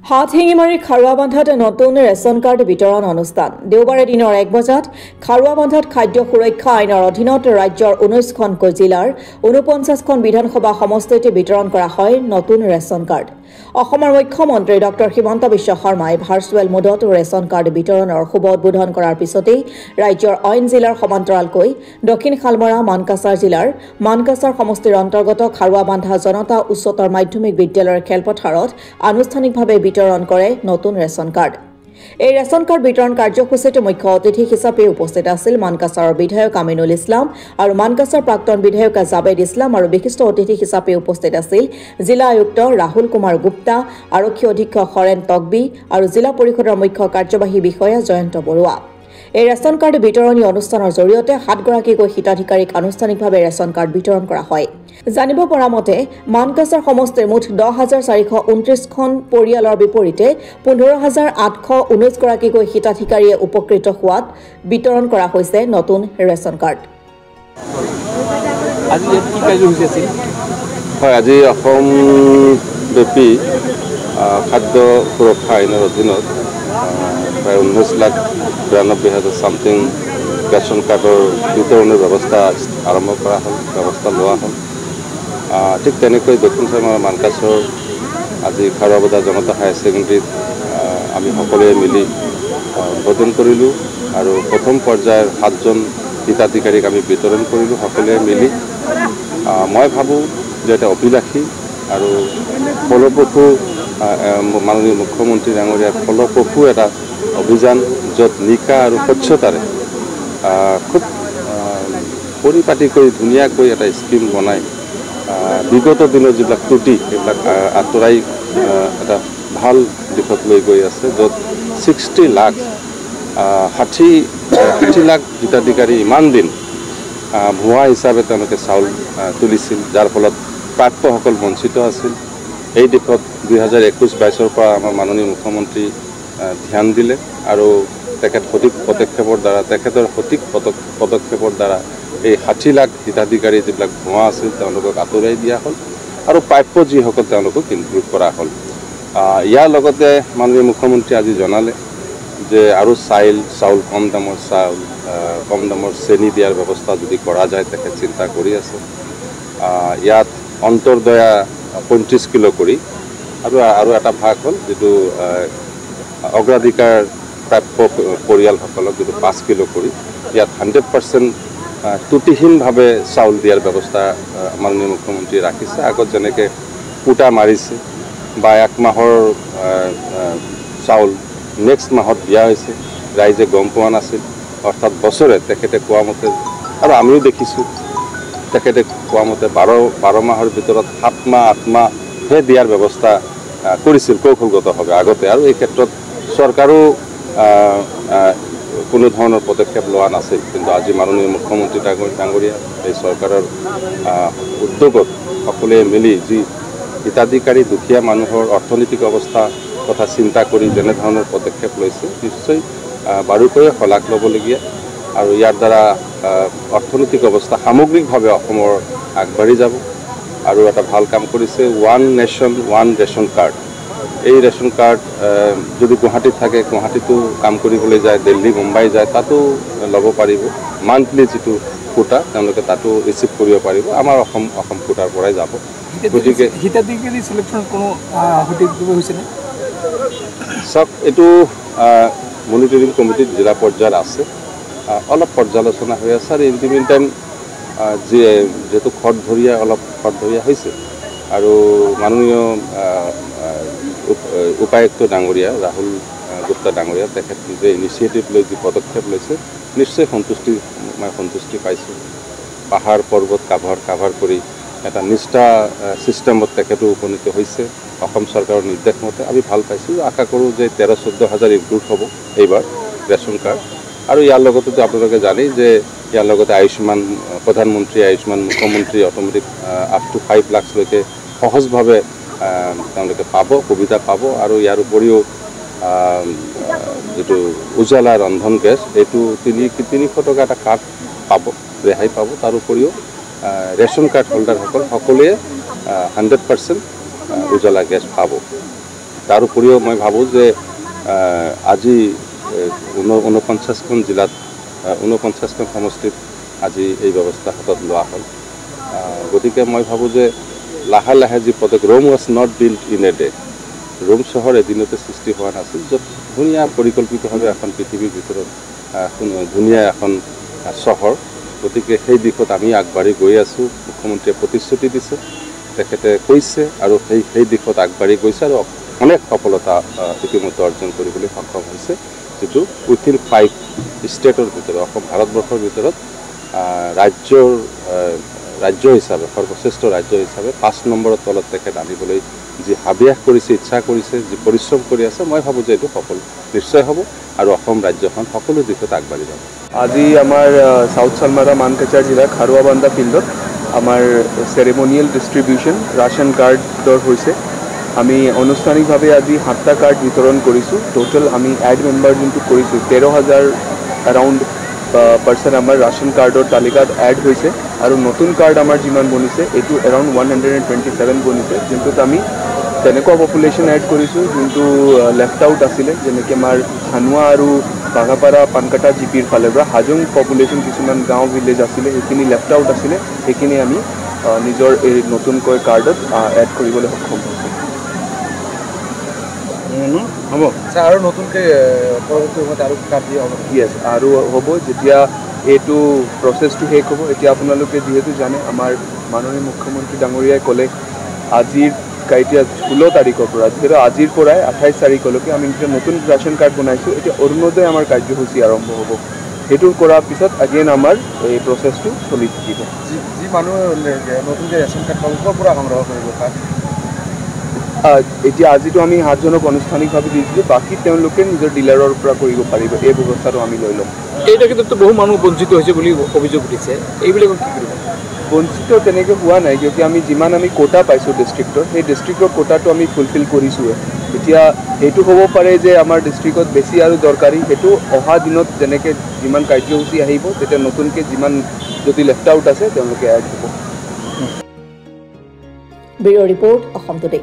হাতশিঙিমাৰী খাৰুৱাবান্ধাত নতুন ration card বিতৰণ অনুষ্ঠান দেওবাৰে দিনৰ 1 বজাত খাৰুৱাবান্ধাত খাদ্য সুৰক্ষা আইনৰ অধীনত ৰাজ্যৰ 19খন জিলাৰ 49খন বিধানসভা সমষ্টিত বিতৰণ কৰা হয় নতুন ৰেচন কাৰ্ড। অসমৰ মুখ্যমন্ত্ৰী ডক্টৰ হিমন্ত বিশ্ব শৰ্মাই ভাৰ্চুৱেল মোডত ৰেচন কাৰ্ড বিতৰণৰ শুভ উদ্বোধন কৰাৰ পিছতেই ৰাজ্যৰ অইন জিলাৰ সমান্তৰালকৈ দক্ষিণ শালমৰা মানকাছাৰ জিলাৰ মানকাছাৰ সমষ্টিৰ অন্তৰ্গত খাৰুৱাবান্ধা জনতা উচ্চতৰ মাধ্যমিক বিদ্যালয়ৰ খেলপথাৰত আনুষ্ঠানিকভাৱে বিতৰণ কৰে নতুন ৰেচন কাৰ্ড। এই ৰেচন কাৰ্ড বিতৰণ কাৰ্যসূচীত মুখ্য অতিথি হিচাপে উপস্থিত আছিল মানকাছাৰৰ বিধায়ক আমিনুল ইছলাম আৰু মানকাছাৰ প্ৰাক্তন বিধায়ক জাবেদ ইছলাম আৰু বিশিষ্ট অতিথি হিচাপে উপস্থিত আছিল জিলা আয়ুক্ত ৰাহুল কুমাৰ গুপ্তা, আৰক্ষী অধীক্ষক হৰেণ তকবি আৰু জিলা পৰিষদৰ মুখ্য কাৰ্যবাহী বিষয়া জয়ন্ত বৰুৱা। এই ৰেচন কাৰ্ড বিতৰণী অনুষ্ঠানৰ জৰিয়তে 7গৰাকীকৈ হিতাধিকাৰীক আনুষ্ঠানিকভাৱে ৰেচন কাৰ্ড বিতৰণ কৰা হয়। জানিব পৰা মতে মানকাছাৰ সমষ্টিৰ মুঠ 10,429খন পৰিয়ালৰ বিপৰীতে 15,819গৰাকীকৈ হিতাধিকাৰীয়ে উপকৃত হোৱাত বিতৰণ কৰা হৈছে নতুন ৰেচন কাৰ্ড। আজি অসমব্যাপী খাদ্য সুৰক্ষা আইনৰ অধীনত প্ৰায় 19,92,000 সামথিং ৰেচন কাৰ্ডৰ বিতৰণৰ ব্যৱস্থা আৰম্ভ কৰা হ'ল, ব্যৱস্থা লোৱা হ'ল। ঠিক তেনেকৈ দক্ষিণ শালমৰা মানকাছৰ আজি খাৰুৱাবান্ধা জনতা হায়াৰ ছেকেণ্ডেৰীত আমি সকলোৱে মিলি উদ্বোধন কৰিলোঁ আৰু প্ৰথম পৰ্যায়ৰ 7জন হিতাধিকাৰীক আমি বিতৰণ কৰিলোঁ সকলোৱে মিলি। মই ভাবোঁ যে এটা অভিলাষী আৰু ফলপ্ৰসূ মাননীয় মুখ্যমন্ত্ৰী ডাঙৰীয়াৰ ফলপ্ৰসূ এটা অভিযান, য'ত নিকা আৰু স্বচ্ছতাৰে খুব পৰিপাটি কৰি ধুনীয়াকৈ এটা স্কিম বনাই বিগত দিনৰ যিবিলাক ত্ৰুটি সেইবিলাক আঁতৰাই এটা ভাল দিশত লৈ গৈ আছে, য'ত 60 লাখ হিতাধিকাৰী ইমান দিন ভুৱা হিচাপে তেওঁলোকে চাউল তুলিছিল, যাৰ ফলত প্ৰাপ্যসকল বঞ্চিত আছিল। এই দিশত 2021-22ৰ পৰা আমাৰ মাননীয় মুখ্যমন্ত্ৰী ধ্যান দিলে আৰু তেখেতৰ সঠিক পদক্ষেপৰ দ্বাৰা এই 60 লাখ হিতাধিকাৰী যিবিলাক ভুৱা আছিল তেওঁলোকক আঁতৰাই দিয়া হ'ল আৰু প্ৰাপ্য যিসকল তেওঁলোকক ইনক্লুড কৰা হ'ল। ইয়াৰ লগতে মাননীয় মুখ্যমন্ত্ৰী আজি জনালে যে আৰু চাউল কম দামৰ চাউল, কম দামৰ চেনি দিয়াৰ ব্যৱস্থা যদি কৰা যায় তেখেত চিন্তা কৰি আছে। ইয়াত অন্তৰ্দয়া 35 কিলো কৰি আৰু এটা ভাগ হ'ল যিটো অগ্ৰাধিকাৰ প্ৰাপ্য পৰিয়ালসকলক যিটো 5 কিলো কৰি, ইয়াত 100% ত্ৰুটিহীনভাৱে চাউল দিয়াৰ ব্যৱস্থা মাননীয় মুখ্যমন্ত্ৰীয়ে ৰাখিছে। আগত যেনেকৈ কোটা মাৰিছে বা 1 মাহৰ চাউল নেক্সট মাহত দিয়া হৈছে, ৰাইজে গম পোৱা নাছিল, অৰ্থাৎ বছৰে তেখেতে কোৱা মতে আৰু আমিও দেখিছোঁ তেখেতে কোৱা মতে 12 মাহৰ ভিতৰত 7 মাহ 8 মাহহে দিয়াৰ ব্যৱস্থা কৰিছিল কৌশলগতভাৱে আগতে, আৰু এই ক্ষেত্ৰত চৰকাৰো কোনো ধৰণৰ পদক্ষেপ লোৱা নাছিল। কিন্তু আজি মাননীয় মুখ্যমন্ত্ৰী ডাঙৰীয়া এই চৰকাৰৰ উদ্যোগত সকলোৱে মিলি যি হিতাধিকাৰী দুখীয়া মানুহৰ অৰ্থনৈতিক অৱস্থা কথা চিন্তা কৰি যেনেধৰণৰ পদক্ষেপ লৈছে নিশ্চয় বাৰুকৈয়ে শলাগ ল'বলগীয়া, আৰু ইয়াৰ দ্বাৰা অৰ্থনৈতিক অৱস্থা সামগ্ৰিকভাৱে অসমৰ আগবাঢ়ি যাব। আৰু এটা ভাল কাম কৰিছে one nation one ration card. এই ৰেচন কাৰ্ড যদি গুৱাহাটীত থাকে, গুৱাহাটীতো কাম কৰিবলৈ যায়, দিল্লী মুম্বাই যায়, তাতো ল'ব পাৰিব। মান্থলি যিটো কোটা তেওঁলোকে তাতো ৰিচিভ কৰিব পাৰিব, আমাৰ অসম কোটাৰ পৰাই যাব। গতিকে হিতাধিকাৰী চিলেকশ্যন কোনো সঠিক হৈছেনে? চাওক, এইটো মনিটৰিং কমিটিত জিলা পৰ্যায়ত আছে, অলপ পৰ্যালোচনা হৈ আছে। আৰু ইন দি মিন টাইম যিহেতু অলপ খৰধৰীয়া হৈছে আৰু মাননীয় উপায়ুক্ত ডাঙৰীয়া ৰাহুল গুপ্তা ডাঙৰীয়া তেখেত নিজে ইনিচিয়েটিভ লৈ যি পদক্ষেপ লৈছে নিশ্চয় মই সন্তুষ্টি পাইছোঁ। পাহাৰ পৰ্বত কাভাৰ কৰি এটা নিষ্ঠা ছিষ্টেমত তেখেতো উপনীত হৈছে অসম চৰকাৰৰ নিৰ্দেশ মতে। আমি ভাল পাইছোঁ, আশা কৰোঁ যে 13-14 হাজাৰ ইনক্লুড হ'ব এইবাৰ ৰেচন কাৰ্ড। আৰু ইয়াৰ লগতেতো আপোনালোকে জানেই যে ইয়াৰ লগতে প্ৰধানমন্ত্ৰী আয়ুষ্মান, মুখ্যমন্ত্ৰী অট'মেটিক আপ টু 5 লাখলৈকে সহজভাৱে তেওঁলোকে সুবিধা পাব। আৰু ইয়াৰ উপৰিও যিটো উজালা ৰন্ধন গেছ, এইটো 300 টকা এটা কাৰ্ড পাব, ৰেহাই পাব। তাৰ উপৰিও ৰেচন কাৰ্ড হোল্ডাৰসকল সকলোৱে 100% উজালা গেছ পাব। তাৰ উপৰিও মই ভাবোঁ যে আজি 49খন জিলাত 49খন সমষ্টিত আজি এই ব্যৱস্থা হাতত লোৱা হ'ল গতিকে মই ভাবোঁ যে লাহে লাহে যি পদক্ষেপ Rome was not built in a day Rome চহৰ এদিনতে সৃষ্টি হোৱা নাছিল য'ত ধুনীয়া পৰিকল্পিতভাৱে এখন পৃথিৱীৰ ভিতৰত ধুনীয়া এখন চহৰ গতিকে সেই দিশত আমি আগবাঢ়ি গৈ আছোঁ মুখ্যমন্ত্ৰীয়ে প্ৰতিশ্ৰুতি দিছে তেখেতে কৈছে আৰু সেই দিশত আগবাঢ়ি গৈছে আৰু অনেক সফলতা ইতিমধ্যে অৰ্জন কৰিবলৈ সক্ষম হৈছে যিটো উইথিন 5 ষ্টেটৰ ভিতৰত অসম ভাৰতবৰ্ষৰ ভিতৰত ৰাজ্য হিচাপে সৰ্বশ্ৰেষ্ঠ ৰাজ্য হিচাপে 5 নম্বৰৰ তলত তেখেত আনিবলৈ যি হাবিয়াস কৰিছে ইচ্ছা কৰিছে যি পৰিশ্ৰম কৰি আছে মই ভাবোঁ যে এইটো সফল নিশ্চয় হ'ব আৰু অসম ৰাজ্যখন সকলো দিশত আগবাঢ়ি যাব আজি আমাৰ সাউথ সালমাৰা মানকাচাৰ জিলাৰ খাৰুৱাবান্ধা ফিল্ডত আমাৰ চেৰেমনিয়েল ডিষ্ট্ৰিবিউশ্যন ৰাশ্যন কাৰ্ডৰ হৈছে আমি আনুষ্ঠানিকভাৱে আজি 7টা কাৰ্ড বিতৰণ কৰিছোঁ টোটেল আমি এড মেম্বাৰ যোনটো কৰিছোঁ 13,000 এৰাউণ্ড পাৰ্চন আমাৰ ৰাশ্যন কাৰ্ডৰ তালিকাত এড হৈছে আৰু নতুন কাৰ্ড আমাৰ যিমান বনিছে এইটো এৰাউণ্ড 127 বনিছে যোনটোত আমি তেনেকুৱা পপুলেশ্যন এড কৰিছোঁ যোনটো লেফ্ট আউট আছিলে যেনেকৈ আমাৰ ধানুৱা আৰু বাঘাপাৰা পানকাটা জিপিৰ ফালৰ পৰা হাজং পপুলেশ্যন কিছুমান গাঁও ভিলেজ আছিলে সেইখিনি লেফ্ট আউট আছিলে সেইখিনি আমি নিজৰ এই নতুনকৈ কাৰ্ডত এড কৰিবলৈ সক্ষম হৈছোঁ হ'ব আচ্ছা আৰু নতুনকৈ পৰৱৰ্তী সময়ত আৰু কাৰ্ড দিয়া হ'ব য়েছ আৰু হ'ব যেতিয়া এইটো প্ৰচেছটো শেষ হ'ব এতিয়া আপোনালোকে যিহেতু জানে আমাৰ মাননীয় মুখ্যমন্ত্ৰী ডাঙৰীয়াই ক'লে আজিৰ এতিয়া 16 তাৰিখৰ পৰা যিহেতু আজিৰ পৰাই 28 তাৰিখলৈকে আমি এতিয়া নতুন ৰেচন কাৰ্ড বনাইছোঁ এতিয়া অৰুণোদয় আমাৰ কাৰ্যসূচী আৰম্ভ হ'ব সেইটো কৰাৰ পিছত আগেইন আমাৰ এই প্ৰচেছটো চলি থাকিব যি মানুহ নতুনকৈ ৰেচন কাৰ্ড পাব ক'ৰ পৰা সংগ্ৰহ কৰিব কাৰ্ড এতিয়া আজিতো আমি 7জনক আনুষ্ঠানিকভাৱে দিছিলোঁ বাকী তেওঁলোকে নিজৰ ডিলাৰৰ পৰা কৰিব পাৰিব এই ব্যৱস্থাটো আমি লৈ ল'ম এইটো ক্ষেত্ৰতো বহু মানুহ বঞ্চিত হৈছে বুলি অভিযোগ উঠিছে এইবিলাকক কি কৰিব বঞ্চিত তেনেকৈ হোৱা নাই কিয়কি আমি যিমান আমি কোটা পাইছোঁ ডিষ্ট্ৰিক্টৰ সেই ডিষ্ট্ৰিক্টৰ কোটাটো আমি ফুলফিল কৰিছোঁৱে এতিয়া এইটো হ'ব পাৰে যে আমাৰ ডিষ্ট্ৰিক্টত বেছি আৰু দৰকাৰী সেইটো অহা দিনত যেনেকৈ যিমান কাৰ্যসূচী আহিব তেতিয়া নতুনকৈ যিমান যদি লেফ্ট আউট আছে তেওঁলোকে এড হ'ব ব্যুৰ ৰিপৰ্ট অসম টুডে